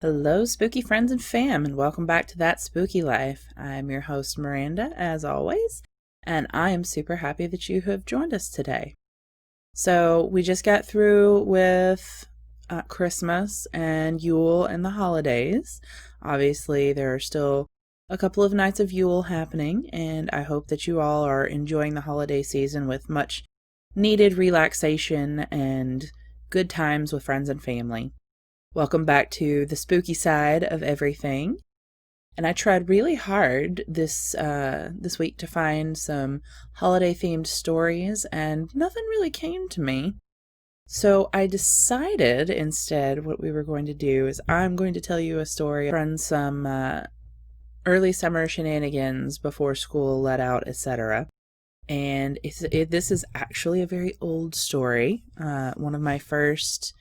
Hello, spooky friends and fam, and welcome back to That Spooky Life. I'm your host, Miranda, as always, and I am super happy that you have joined us today. So, we just got through with Christmas and Yule and the holidays. Obviously, there are still a couple of nights of Yule happening, and I hope that you all are enjoying the holiday season with much needed relaxation and good times with friends and family. Welcome back to the spooky side of everything. And I tried really hard this week to find some holiday themed stories, and nothing really came to me. So I decided instead what we were going to do is I'm going to tell you a story from some early summer shenanigans before school let out, etc. And this is actually a very old story. One of my first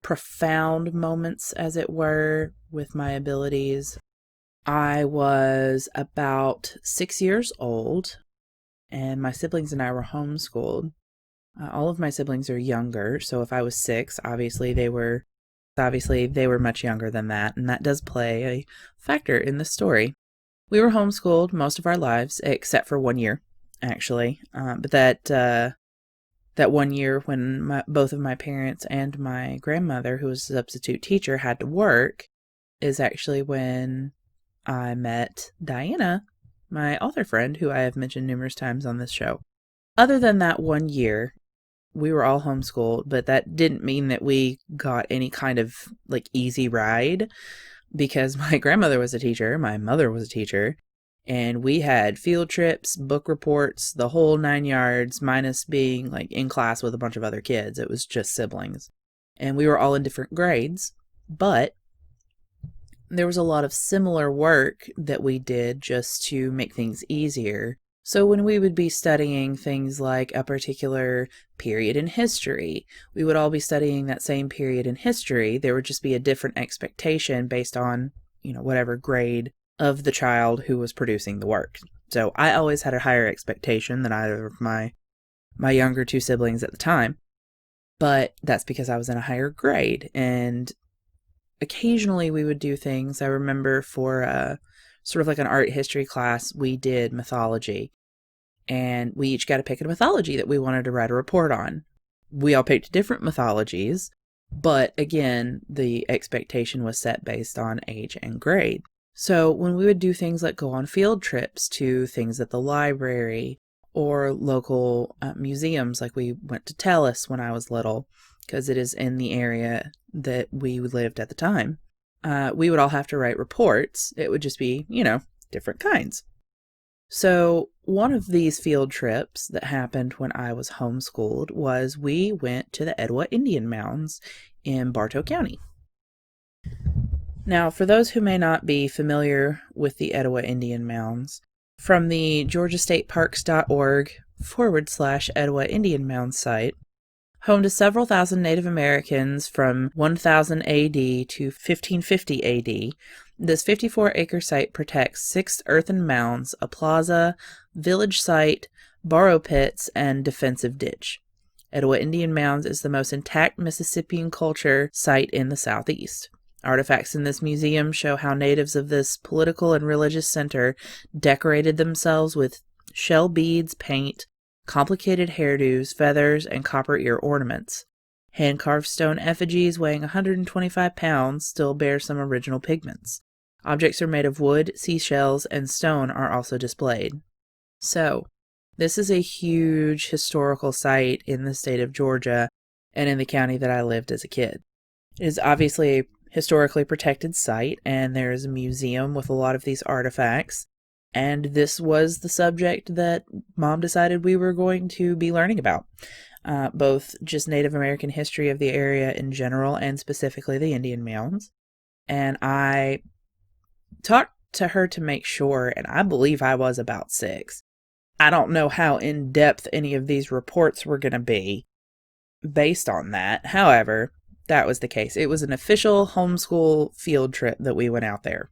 profound moments, as it were, with my abilities. I was about 6 years old, and my siblings and I were homeschooled. All of my siblings are younger, so if I was 6, obviously they were much younger than that, and that does play a factor in the story. We were homeschooled most of our lives, except for 1 year, actually. But that 1 year when both of my parents and my grandmother, who was a substitute teacher, had to work, is actually when I met Diana, my author friend, who I have mentioned numerous times on this show. Other than that 1 year, we were all homeschooled, but that didn't mean that we got any kind of easy ride, because my grandmother was a teacher, my mother was a teacher, and we had field trips, book reports, the whole 9 yards, minus being in class with a bunch of other kids. It was just siblings. And we were all in different grades, but there was a lot of similar work that we did just to make things easier. So when we would be studying things like a particular period in history, we would all be studying that same period in history. There would just be a different expectation based on, whatever grade of the child who was producing the work. So I always had a higher expectation than either of my younger two siblings at the time. But that's because I was in a higher grade, and occasionally we would do things. I remember for sort of like an art history class, we did mythology, and we each got to pick a mythology that we wanted to write a report on. We all picked different mythologies, but again, the expectation was set based on age and grade. So when we would do things like go on field trips to things at the library or local museums, like we went to Tellus when I was little, because it is in the area that we lived at the time, we would all have to write reports. It would just be, different kinds. So one of these field trips that happened when I was homeschooled was we went to the Etowah Indian Mounds in Bartow County. Now, for those who may not be familiar with the Etowah Indian Mounds, from the georgiastateparks.org/Etowah Indian Mounds site, home to several thousand Native Americans from 1000 AD to 1550 AD, this 54-acre site protects 6 earthen mounds, a plaza, village site, borrow pits, and defensive ditch. Etowah Indian Mounds is the most intact Mississippian culture site in the Southeast. Artifacts in this museum show how natives of this political and religious center decorated themselves with shell beads, paint, complicated hairdos, feathers, and copper ear ornaments. Hand-carved stone effigies weighing 125 pounds still bear some original pigments. Objects are made of wood, seashells, and stone are also displayed. So, this is a huge historical site in the state of Georgia and in the county that I lived as a kid. It is obviously a historically protected site, and there is a museum with a lot of these artifacts. And this was the subject that Mom decided we were going to be learning about, both just Native American history of the area in general and specifically the Indian Mounds. And I talked to her to make sure, and I believe I was about 6. I don't know how in-depth any of these reports were going to be based on that. However, that was the case. It was an official homeschool field trip that we went out there.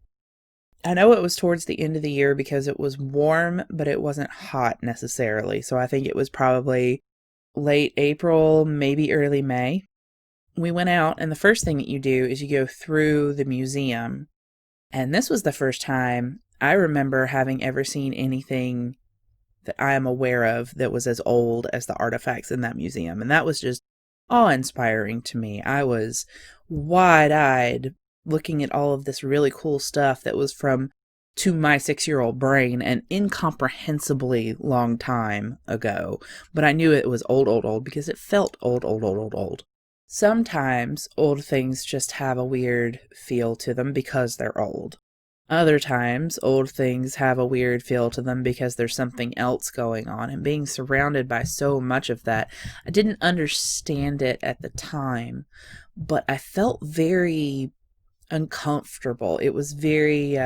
I know it was towards the end of the year because it was warm, but it wasn't hot necessarily. So I think it was probably late April, maybe early May. we went out, and the first thing that you do is you go through the museum. And this was the first time I remember having ever seen anything that I am aware of that was as old as the artifacts in that museum. And that was just awe-inspiring to me. I was wide-eyed looking at all of this really cool stuff that was from, to my 6-year-old brain, an incomprehensibly long time ago. But I knew it was old, old, old because it felt old, old, old, old, old. Sometimes old things just have a weird feel to them because they're old. Other times, old things have a weird feel to them because there's something else going on. And being surrounded by so much of that, I didn't understand it at the time, but I felt very uncomfortable. It was very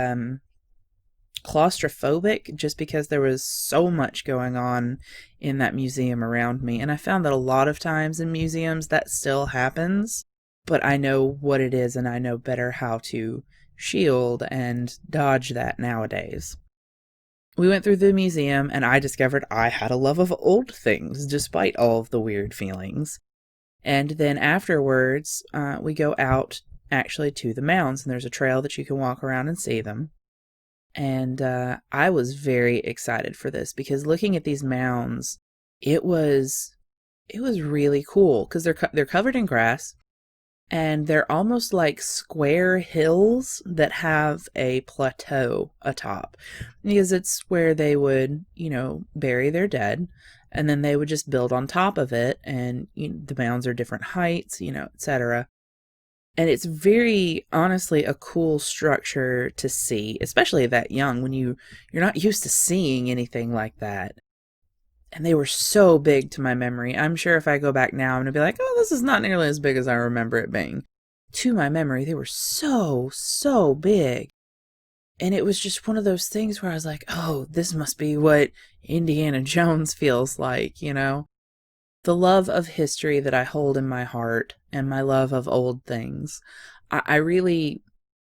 claustrophobic just because there was so much going on in that museum around me. And I found that a lot of times in museums that still happens, but I know what it is and I know better how to shield and dodge that nowadays. We went through the museum and I discovered I had a love of old things despite all of the weird feelings. And then afterwards, we go out actually to the mounds, and there's a trail that you can walk around and see them. And I was very excited for this because looking at these mounds, it was really cool because they're covered in grass. And they're almost like square hills that have a plateau atop. Because it's where they would, bury their dead. And then they would just build on top of it. And the mounds are different heights, etc. And it's very, honestly, a cool structure to see, especially that young, when you're not used to seeing anything like that. And they were so big to my memory. I'm sure if I go back now, I'm going to be like, oh, this is not nearly as big as I remember it being. To my memory, they were so, so big. And it was just one of those things where I was like, oh, this must be what Indiana Jones feels like, The love of history that I hold in my heart and my love of old things. I really,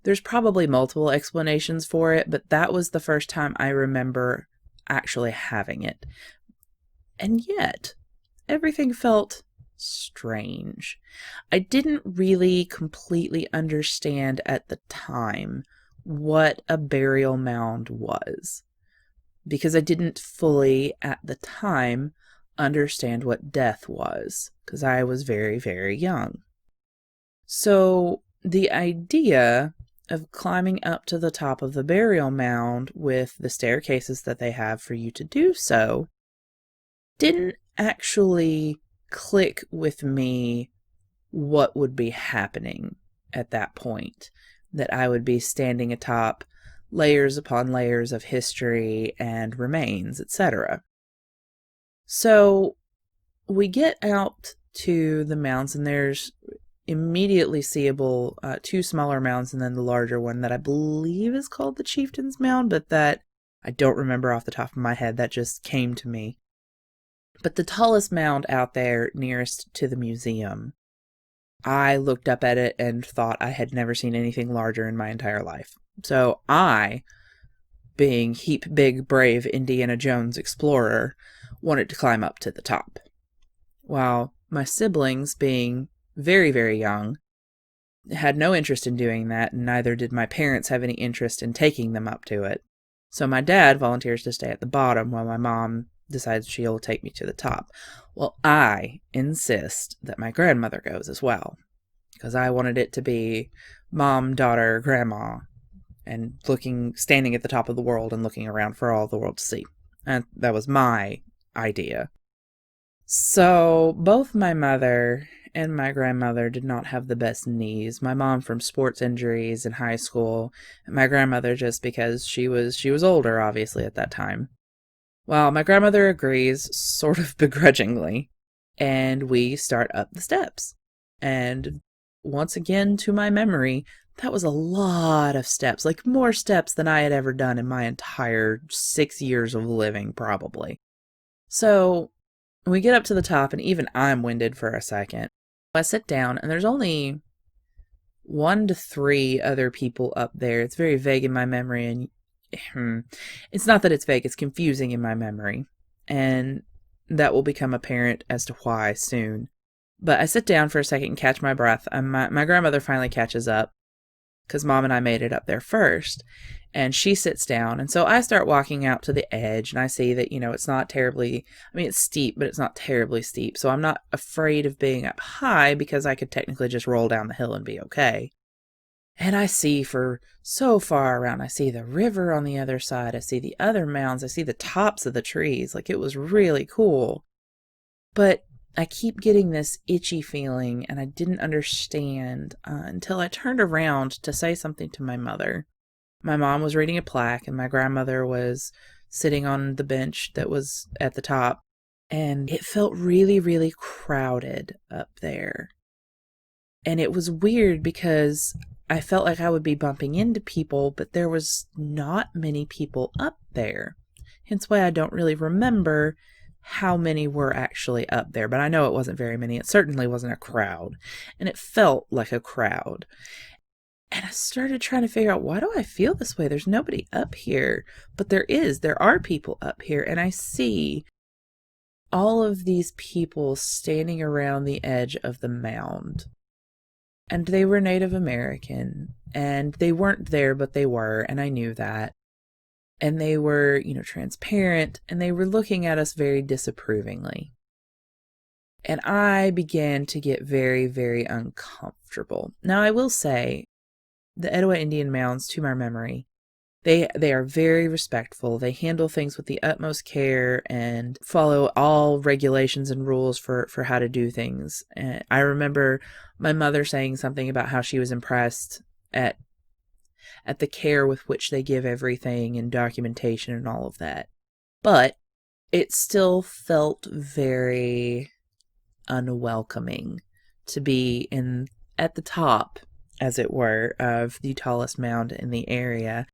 there's probably multiple explanations for it, but that was the first time I remember actually having it. And yet, everything felt strange. I didn't really completely understand at the time what a burial mound was, because I didn't fully, at the time, understand what death was, because I was very, very young. So, the idea of climbing up to the top of the burial mound with the staircases that they have for you to do so didn't actually click with me what would be happening at that point. That I would be standing atop layers upon layers of history and remains, etc. So we get out to the mounds, and there's immediately seeable 2 smaller mounds and then the larger one that I believe is called the Chieftain's Mound, but that I don't remember off the top of my head. That just came to me. But the tallest mound out there nearest to the museum, I looked up at it and thought I had never seen anything larger in my entire life. So I, being heap big, brave Indiana Jones explorer, wanted to climb up to the top. While my siblings, being very, very young, had no interest in doing that, and neither did my parents have any interest in taking them up to it. So my dad volunteers to stay at the bottom while my mom decides she'll take me to the top. Well, I insist that my grandmother goes as well, because I wanted it to be mom, daughter, grandma, and standing at the top of the world and looking around for all the world to see. And that was my idea. So both my mother and my grandmother did not have the best knees. My mom from sports injuries in high school, and my grandmother just because she was older, obviously, at that time. Well, my grandmother agrees, sort of begrudgingly, and we start up the steps. And once again, to my memory, that was a lot of steps, like more steps than I had ever done in my entire 6 years of living, probably. So we get up to the top, and even I'm winded for a second. I sit down, and there's only 1 to 3 other people up there. It's very vague in my memory, and it's not that it's vague, it's confusing in my memory. And that will become apparent as to why soon. But I sit down for a second and catch my breath. And my grandmother finally catches up because Mom and I made it up there first. And she sits down. And so I start walking out to the edge, and I see that, it's not terribly, it's steep, but it's not terribly steep. So I'm not afraid of being up high because I could technically just roll down the hill and be okay. And I see for so far around, I see the river on the other side. I see the other mounds. I see the tops of the trees. Like, it was really cool. But I keep getting this itchy feeling, and I didn't understand until I turned around to say something to my mother. My mom was reading a plaque, and my grandmother was sitting on the bench that was at the top. And it felt really, really crowded up there. And it was weird because I felt like I would be bumping into people, but there was not many people up there. Hence why I don't really remember how many were actually up there, but I know it wasn't very many. It certainly wasn't a crowd, and it felt like a crowd. And I started trying to figure out, why do I feel this way? There's nobody up here, but there are people up here, and I see all of these people standing around the edge of the mound. And they were Native American, and they weren't there, but they were, and I knew that. And they were, transparent, and they were looking at us very disapprovingly. And I began to get very, very uncomfortable. Now, I will say, the Etowah Indian Mounds, to my memory, they are very respectful. They handle things with the utmost care and follow all regulations and rules for how to do things. And I remember my mother saying something about how she was impressed at the care with which they give everything and documentation and all of that. But it still felt very unwelcoming to be at the top, as it were, of the tallest mound in the area.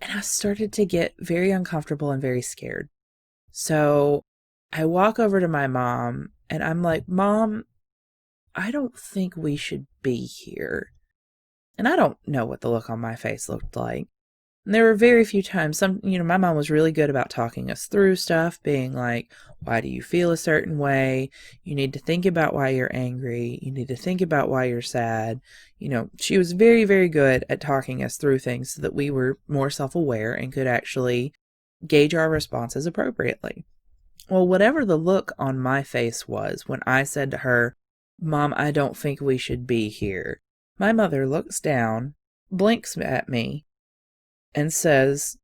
And I started to get very uncomfortable and very scared. So I walk over to my mom and I'm like, Mom, I don't think we should be here. And I don't know what the look on my face looked like. And there were very few times, my mom was really good about talking us through stuff, being like, why do you feel a certain way? You need to think about why you're angry. You need to think about why you're sad. She was very, very good at talking us through things so that we were more self-aware and could actually gauge our responses appropriately. Well, whatever the look on my face was when I said to her, Mom, I don't think we should be here, my mother looks down, blinks at me, and says,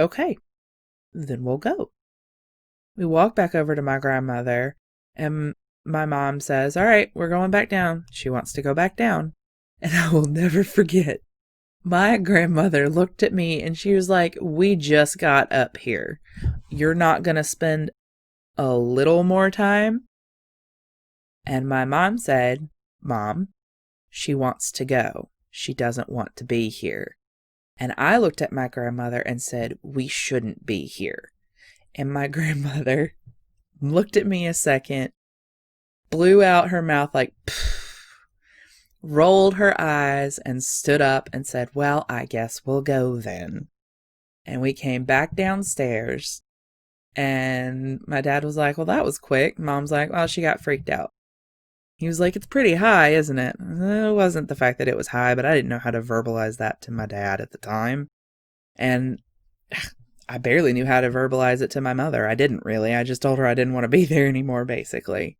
okay, then we'll go. We walk back over to my grandmother, and my mom says, all right, we're going back down. She wants to go back down. And I will never forget, my grandmother looked at me and she was like, we just got up here. You're not going to spend a little more time? And my mom said, Mom, she wants to go. She doesn't want to be here. And I looked at my grandmother and said, we shouldn't be here. And my grandmother looked at me a second, blew out her mouth like, pfft, rolled her eyes, and stood up and said, well, I guess we'll go then. And we came back downstairs, and my dad was like, well, that was quick. Mom's like, well, she got freaked out. He was like, it's pretty high, isn't it? It wasn't the fact that it was high, but I didn't know how to verbalize that to my dad at the time. And I barely knew how to verbalize it to my mother. I didn't really. I just told her I didn't want to be there anymore, basically.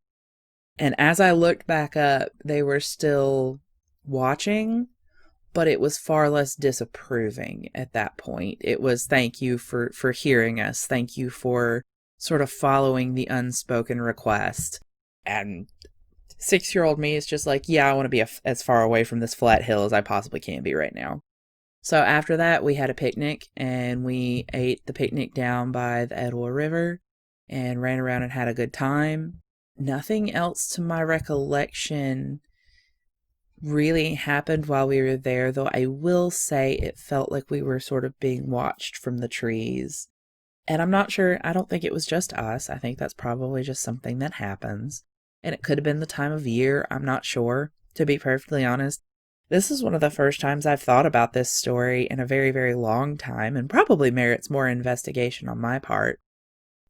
And as I looked back up, they were still watching, but it was far less disapproving at that point. It was, thank you for hearing us. Thank you for sort of following the unspoken request. And 6-year-old me is just like, yeah, I want to be as far away from this flat hill as I possibly can be right now. So after that, we had a picnic, and we ate the picnic down by the Etowah River and ran around and had a good time. Nothing else to my recollection really happened while we were there, though I will say it felt like we were sort of being watched from the trees. And I'm not sure, I don't think it was just us. I think that's probably just something that happens. And it could have been the time of year. I'm not sure, to be perfectly honest. This is one of the first times I've thought about this story in a very, very long time, and probably merits more investigation on my part.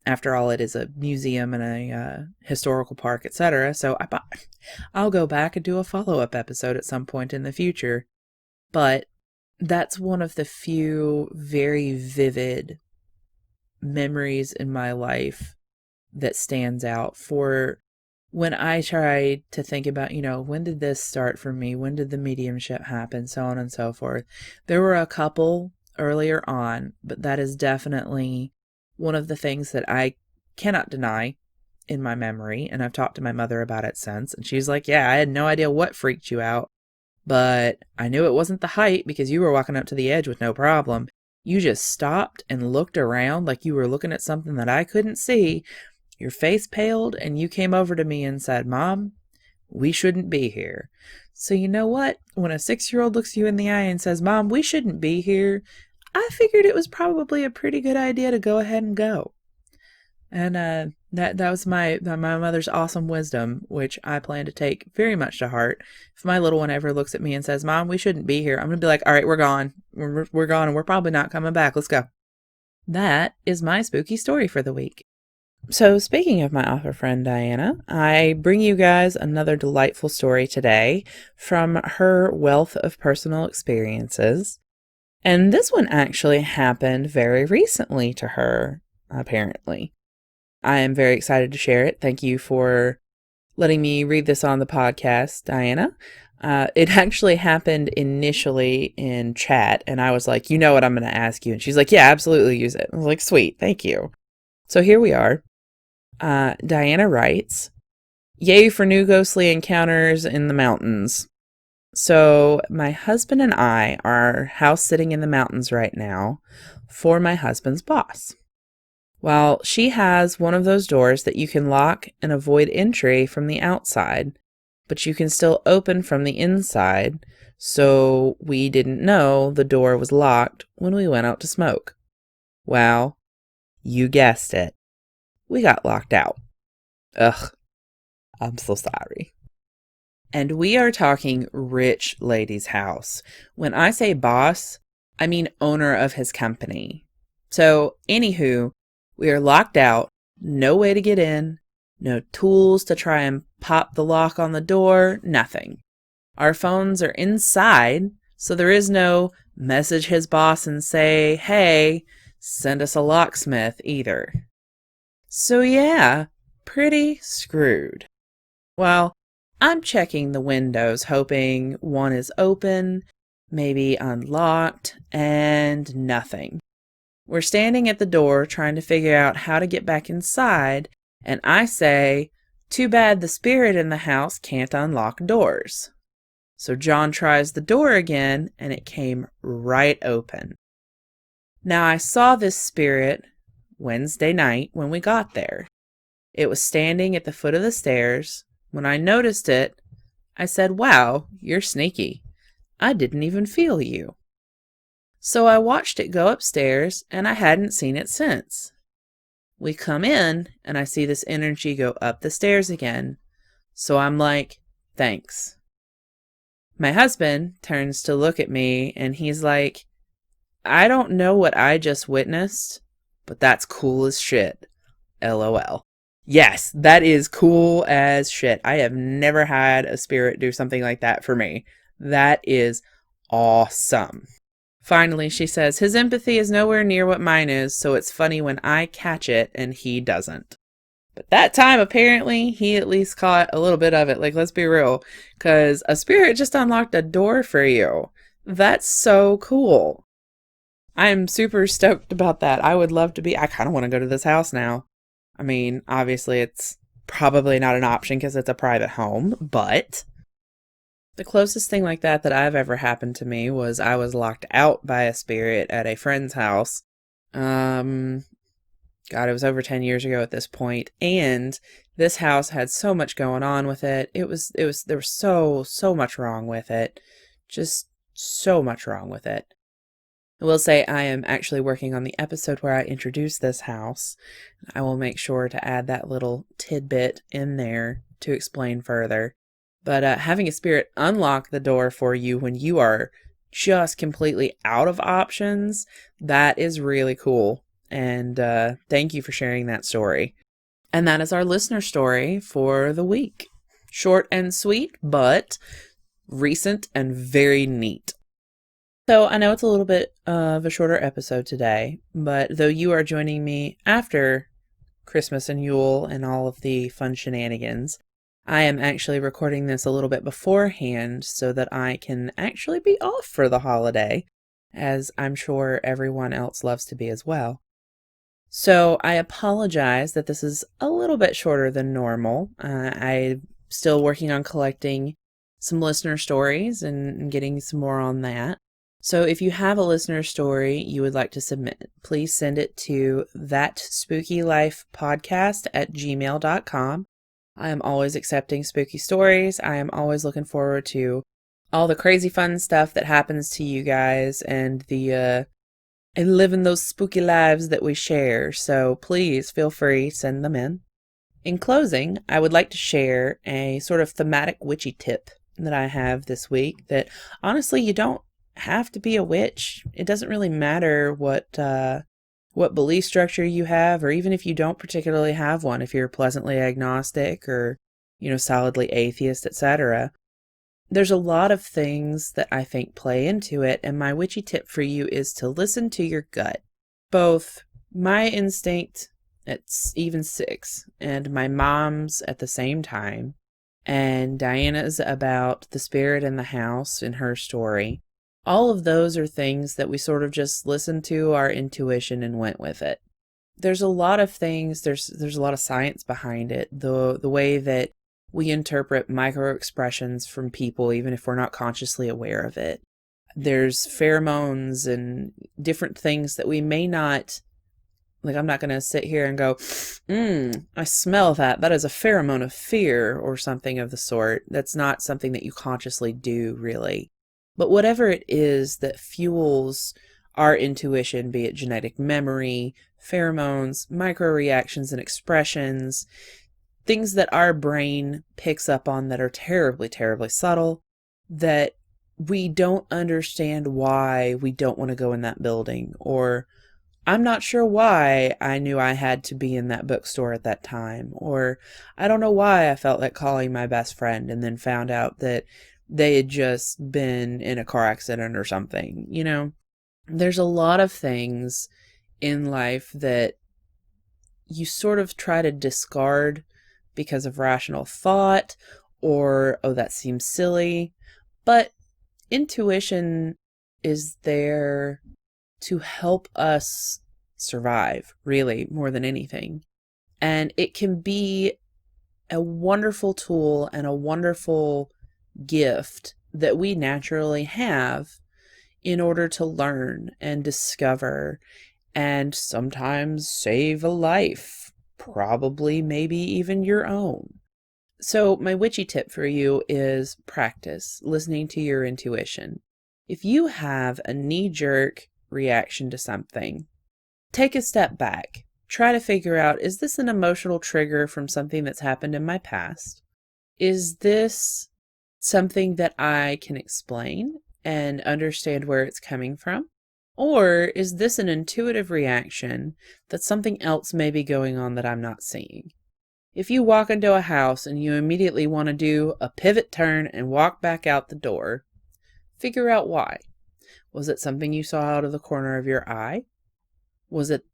After all, it is a museum and a historical park, etc. So I'll go back and do a follow-up episode at some point in the future. But that's one of the few very vivid memories in my life that stands out for when I try to think about, when did this start for me? When did the mediumship happen? So on and so forth. There were a couple earlier on, but that is definitely one of the things that I cannot deny in my memory. And I've talked to my mother about it since. And she's like, yeah, I had no idea what freaked you out, but I knew it wasn't the height because you were walking up to the edge with no problem. You just stopped and looked around like you were looking at something that I couldn't see. Your face paled and you came over to me and said, Mom, we shouldn't be here. So you know what? When a 6-year-old looks you in the eye and says, Mom, we shouldn't be here, I figured it was probably a pretty good idea to go ahead and go. And that was my mother's awesome wisdom, which I plan to take very much to heart. If my little one ever looks at me and says, Mom, we shouldn't be here, I'm going to be like, all right, we're gone. We're gone and we're probably not coming back. Let's go. That is my spooky story for the week. So speaking of my author friend Diana, I bring you guys another delightful story today from her wealth of personal experiences. And this one actually happened very recently to her, apparently. I am very excited to share it. Thank you for letting me read this on the podcast, Diana. It actually happened initially in chat, and I was like, you know what I'm going to ask you. And she's like, yeah, absolutely, use it. I was like, sweet, thank you. So here we are. Diana writes, yay for new ghostly encounters in the mountains. So my husband and I are house sitting in the mountains right now for my husband's boss. Well, she has one of those doors that you can lock and avoid entry from the outside, but you can still open from the inside, so we didn't know the door was locked when we went out to smoke. Well, you guessed it. We got locked out. Ugh, I'm so sorry. And we are talking rich lady's house. When I say boss, I mean owner of his company. So, anywho, we are locked out, no way to get in, no tools to try and pop the lock on the door, nothing. Our phones are inside, so there is no message his boss and say, hey, send us a locksmith either. So yeah, pretty screwed. Well, I'm checking the windows, hoping one is open, maybe unlocked, and nothing. We're standing at the door trying to figure out how to get back inside, and I say, too bad the spirit in the house can't unlock doors. So John tries the door again, and it came right open. Now I saw this spirit Wednesday night when we got there. It was standing at the foot of the stairs. When I noticed it, I said, wow, you're sneaky. I didn't even feel you. So I watched it go upstairs, and I hadn't seen it since. We come in, and I see this energy go up the stairs again. So I'm like, thanks. My husband turns to look at me, and he's like, I don't know what I just witnessed, but that's cool as shit. LOL. Yes, that is cool as shit. I have never had a spirit do something like that for me. That is awesome. Finally, she says, his empathy is nowhere near what mine is, so it's funny when I catch it and he doesn't. But that time, apparently, he at least caught a little bit of it. Like, let's be real, because a spirit just unlocked a door for you. That's so cool. I'm super stoked about that. I would love to be. I kind of want to go to this house now. I mean, obviously it's probably not an option because it's a private home, but the closest thing like that I've ever happened to me was I was locked out by a spirit at a friend's house. God, it was over 10 years ago at this point, and this house had so much going on with it. There was so much wrong with it. Just so much wrong with it. I will say I am actually working on the episode where I introduce this house. I will make sure to add that little tidbit in there to explain further. But having a spirit unlock the door for you when you are just completely out of options, that is really cool. And thank you for sharing that story. And that is our listener story for the week. Short and sweet, but recent and very neat. So I know it's a little bit of a shorter episode today, but though you are joining me after Christmas and Yule and all of the fun shenanigans, I am actually recording this a little bit beforehand so that I can actually be off for the holiday, as I'm sure everyone else loves to be as well. So I apologize that this is a little bit shorter than normal. I'm still working on collecting some listener stories and getting some more on that. So if you have a listener story you would like to submit, please send it to ThatSpookyLifePodcast@gmail.com. I am always accepting spooky stories. I am always looking forward to all the crazy fun stuff that happens to you guys and living those spooky lives that we share. So please feel free, send them in. In closing, I would like to share a sort of thematic witchy tip that I have this week that honestly, you don't have to be a witch. It doesn't really matter what belief structure you have, or even if you don't particularly have one, if you're pleasantly agnostic or, solidly atheist, etc. There's a lot of things that I think play into it, and my witchy tip for you is to listen to your gut. Both my instinct at even 6 and my mom's at the same time, and Diana's about the spirit in the house in her story. All of those are things that we sort of just listened to our intuition and went with it. There's a lot of things, there's a lot of science behind it. The way that we interpret micro expressions from people, even if we're not consciously aware of it. There's pheromones and different things that we may not, like I'm not going to sit here and go, I smell that. That is a pheromone of fear or something of the sort. That's not something that you consciously do, really. But whatever it is that fuels our intuition, be it genetic memory, pheromones, micro reactions and expressions, things that our brain picks up on that are terribly, terribly subtle, that we don't understand why we don't want to go in that building, or I'm not sure why I knew I had to be in that bookstore at that time, or I don't know why I felt like calling my best friend and then found out that they had just been in a car accident or something. There's a lot of things in life that you sort of try to discard because of rational thought, or, oh, that seems silly. But intuition is there to help us survive, really, more than anything. And it can be a wonderful tool and a wonderful gift that we naturally have in order to learn and discover and sometimes save a life, probably maybe even your own. So my witchy tip for you is practice listening to your intuition. If you have a knee-jerk reaction to something, take a step back. Try to figure out, is this an emotional trigger from something that's happened in my past? Is this something that I can explain and understand where it's coming from? Or is this an intuitive reaction that something else may be going on that I'm not seeing? If you walk into a house and you immediately want to do a pivot turn and walk back out the door, figure out why. Was it something you saw out of the corner of your eye? Was it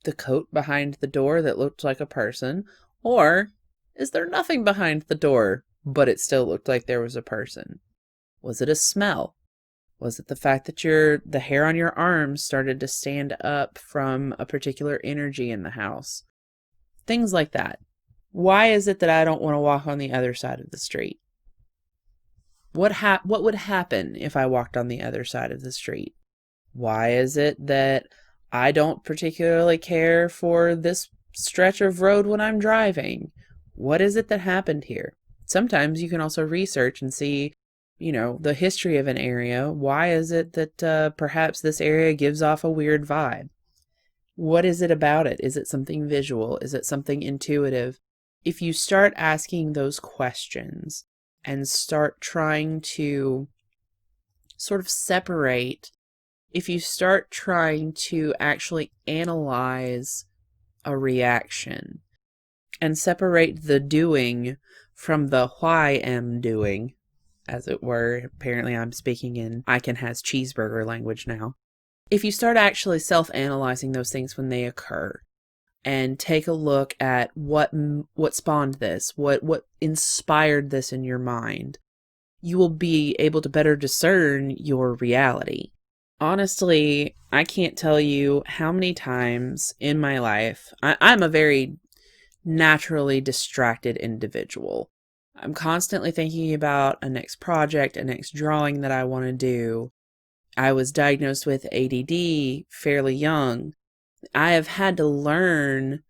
the coat behind the door that looked like a person? Or is there nothing behind the door, but it still looked like there was a person? Was it a smell? Was it the fact that the hair on your arms started to stand up from a particular energy in the house? Things like that. Why is it that I don't want to walk on the other side of the street? What would happen if I walked on the other side of the street? Why is it that I don't particularly care for this stretch of road when I'm driving? What is it that happened here? Sometimes you can also research and see, the history of an area. Why is it that perhaps this area gives off a weird vibe? What is it about it? Is it something visual? Is it something intuitive? If you start asking those questions and start trying to sort of separate, if you start trying to actually analyze a reaction and separate the doing from the why am doing, as it were. Apparently I'm speaking in I can has cheeseburger language now. If you start actually self-analyzing those things when they occur and take a look at what spawned this, what inspired this in your mind, you will be able to better discern your reality. Honestly, I can't tell you how many times in my life, I'm a very naturally distracted individual. I'm constantly thinking about a next project, a next drawing that I want to do. I was diagnosed with ADD fairly young. I have had to learn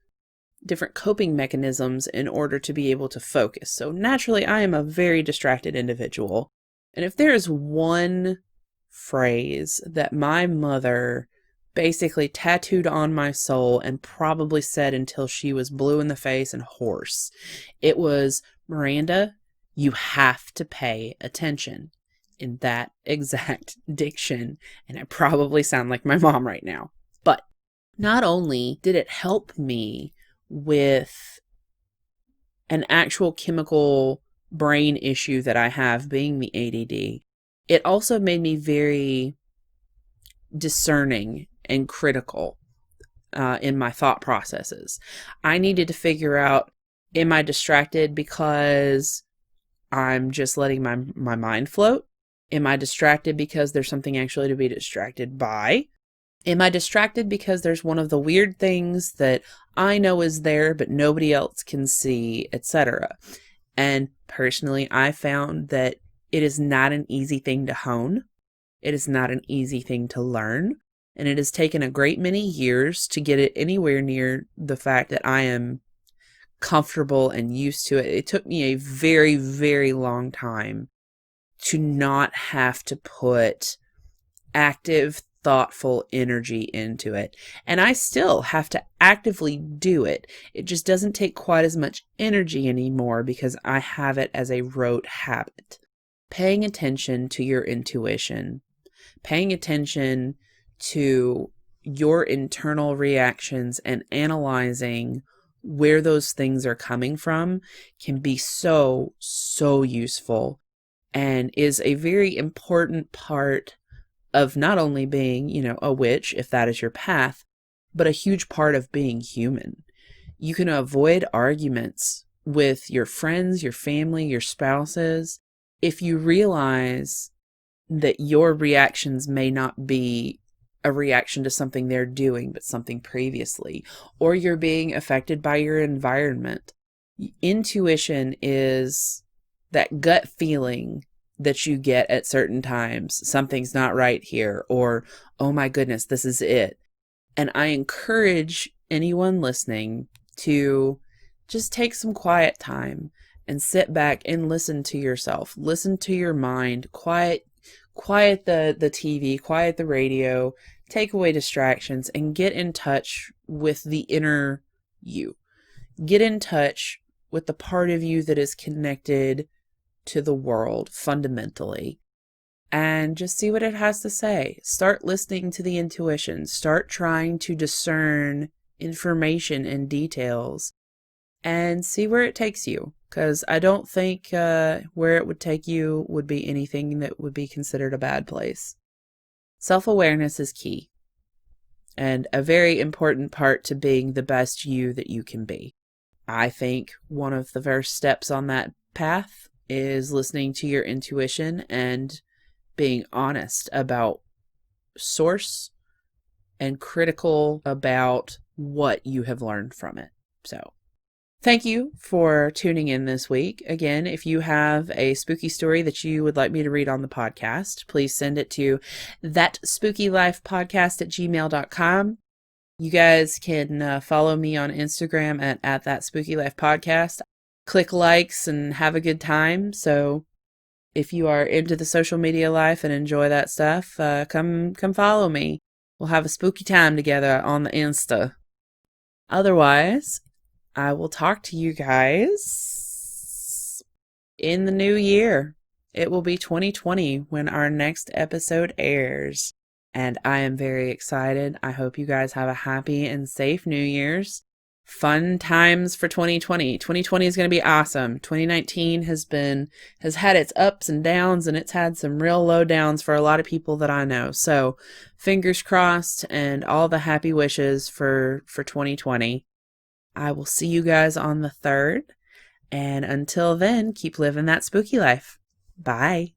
different coping mechanisms in order to be able to focus. So naturally, I am a very distracted individual. And if there is one phrase that my mother basically tattooed on my soul and probably said until she was blue in the face and hoarse, it was, Miranda, you have to pay attention, in that exact diction. And I probably sound like my mom right now. But not only did it help me with an actual chemical brain issue that I have, being the ADD, it also made me very discerning and critical in my thought processes. I needed to figure out, am I distracted because I'm just letting my mind float? Am I distracted because there's something actually to be distracted by? Am I distracted because there's one of the weird things that I know is there but nobody else can see, etc.? And personally, I found that it is not an easy thing to hone. It is not an easy thing to learn. And it has taken a great many years to get it anywhere near the fact that I am comfortable and used to it. It took me a very, very long time to not have to put active, thoughtful energy into it. And I still have to actively do it. It just doesn't take quite as much energy anymore because I have it as a rote habit. Paying attention to your intuition, paying attention to your internal reactions and analyzing where those things are coming from can be so, so useful and is a very important part of not only being, a witch, if that is your path, but a huge part of being human. You can avoid arguments with your friends, your family, your spouses, if you realize that your reactions may not be a reaction to something they're doing, but something previously, or you're being affected by your environment. Intuition is that gut feeling that you get at certain times. Something's not right here, or, oh my goodness, this is it. And I encourage anyone listening to just take some quiet time and sit back and listen to yourself. Listen to your mind. Quiet the TV, quiet the radio, take away distractions, and get in touch with the inner you. Get in touch with the part of you that is connected to the world fundamentally, and just see what it has to say. Start listening to the intuition. Start trying to discern information and details and see where it takes you. Because I don't think where it would take you would be anything that would be considered a bad place. Self-awareness is key and a very important part to being the best you that you can be. I think one of the first steps on that path is listening to your intuition and being honest about source and critical about what you have learned from it. So, thank you for tuning in this week. Again, if you have a spooky story that you would like me to read on the podcast, please send it to ThatSpookyLifePodcast@gmail.com. You guys can follow me on Instagram at ThatSpookyLifePodcast. Click likes and have a good time. So if you are into the social media life and enjoy that stuff, come follow me. We'll have a spooky time together on the Insta. Otherwise, I will talk to you guys in the new year. It will be 2020 when our next episode airs. and I am very excited. I hope you guys have a happy and safe New Year's. Fun times for 2020. 2020 is going to be awesome. 2019 has had its ups and downs, and it's had some real low downs for a lot of people that I know. So fingers crossed and all the happy wishes for 2020. I will see you guys on the 3rd. And until then, keep living that spooky life. Bye.